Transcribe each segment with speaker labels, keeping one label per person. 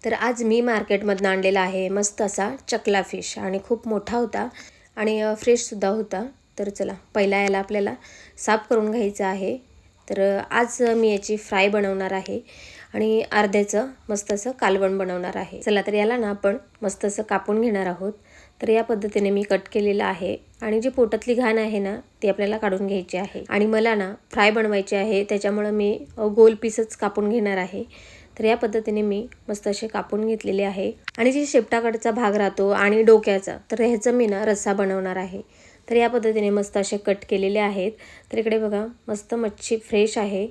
Speaker 1: तर आज मी मार्केटमधून आणलेला आहे मस्त असा चकला फिश आणि खूप मोठा होता आणि फ्रेशसुद्धा होता। तर चला पहिला याला आपल्याला साफ करून घ्यायचं आहे। तर आज मी याची फ्राय बनवणार आहे आणि अर्ध्याचं मस्त असं कालवण बनवणार आहे। चला तर याला ना आपण मस्त असं कापून घेणार आहोत। तर या पद्धतीने मी कट केलेला आहे आणि जी पोटातली घाण आहे ना ती आपल्याला काढून घ्यायची आहे आणि मला ना फ्राय बनवायची आहे त्याच्यामुळे मी गोल पीसच कापून घेणार आहे। तर या पद्धतीने मी मस्त असे कापून घेतलेले आहे आणि जी शेपटाकडचा भाग राहतो आणि डोक्याचा तर ह्याचं मी ना रस्सा बनवणार आहे। तर या पद्धतीने मस्त असे कट केलेले आहेत। तर इकडे बघा मस्त मच्छी फ्रेश आहे।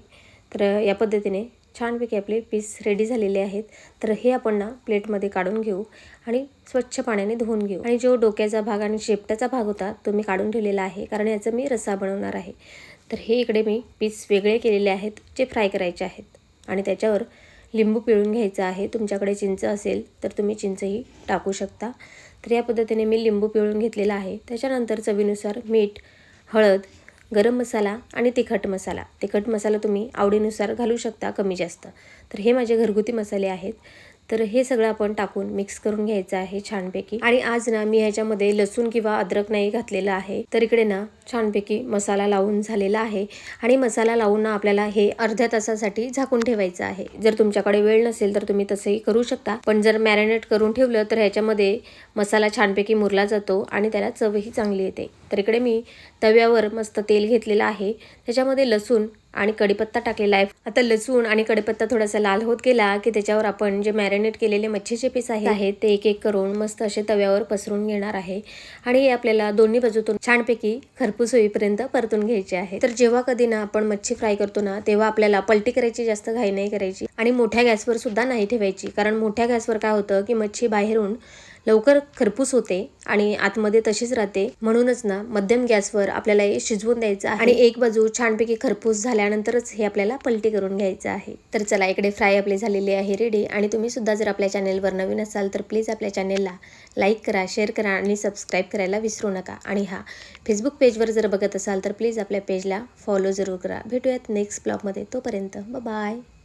Speaker 1: तर या पद्धतीने छानपैकी आपले पीस रेडी झालेले आहेत। तर हे आपण ना प्लेटमध्ये काढून घेऊ आणि स्वच्छ पाण्याने धुवून घेऊ आणि जो डोक्याचा भाग आणि शेपटाचा भाग होता तो मी काढून ठेवलेला आहे कारण याचा मी रस्सा बनवणार आहे। तर हे इकडे मी पीस वेगळे केलेले आहेत जे फ्राय करायचे आहेत आणि त्याच्यावर लिंबू पिळून घ्यायचा आहे। तुमच्याकडे चिंच असेल तर तुम्ही चिंचही टाकू शकता। तर या पद्धतीने मी लिंबू पिळून घेतलेला आहे। त्याच्यानंतर चवीनुसार मीठ, हळद, गरम मसाला आणि तिखट मसाला। तिखट मसाला तुम्ही आवडीनुसार घालू शकता कमी जास्त। तर हे माझे घरगुती मसाले आहेत। तर हे सगळं आपण टाकून मिक्स करून घ्यायचं आहे छानपैकी। आणि आज ना मी ह्याच्यामध्ये लसूण किंवा अद्रक नाही घातलेला आहे। तर इकडे ना छानपैकी मसाला लावून झालेला आहे आणि मसाला लावून ना आपल्याला हे अर्ध्या तासासाठी झाकून ठेवायचं आहे। जर तुमच्याकडे वेळ नसेल तर तुम्ही तसंही करू शकता, पण जर मॅरिनेट करून ठेवलं तर ह्याच्यामध्ये मसाला छानपैकी मुरला जातो आणि त्याला चवही चांगली येते। तर इकडे मी तव्यावर मस्त तेल घेतलेलं आहे, त्याच्यामध्ये लसूण आणि कढीपत्ता टाकलेला आहे। आता लसूण आणि कढीपत्ता थोडासा लाल होत गेला की त्याच्यावर आपण जे मॅरिनेट केलेले मच्छीचे पीस आहेत ते एक एक करून मस्त असे तव्यावर पसरून घेणार आहे आणि हे आपल्याला दोन्ही बाजूतून छानपैकी खरपूस होईपर्यंत परतून घ्यायचे आहे। तर जेव्हा कधी ना आपण मच्छी फ्राय करतो ना तेव्हा आपल्याला पलटी करायची जास्त घाई नाही करायची आणि मोठ्या गॅसवर सुद्धा नाही ठेवायची, कारण मोठ्या गॅसवर काय होतं की मच्छी बाहेरून लवकर खरपूस होते आणि आतमध्ये तशीच राहते। म्हणूनच ना मध्यम गॅसवर आपल्याला हे शिजवून द्यायचं आहे आणि एक बाजू छानपैकी खरपूस झाल्यानंतरच हे आपल्याला पलटी करून घ्यायचं आहे। तर चला इकडे फ्राय आपले झालेले आहे रेडी आणि तुम्ही सुद्धा जर आपल्या चॅनेलवर नवीन असाल तर प्लीज आपल्या चॅनेलला लाईक करा, शेअर करा आणि सबस्क्राईब करायला विसरू नका। आणि हा फेसबुक पेजवर जर बघत असाल तर प्लीज आपल्या पेजला फॉलो जरूर करा। भेटूयात नेक्स्ट ब्लॉगमध्ये, तोपर्यंत बाय बाय।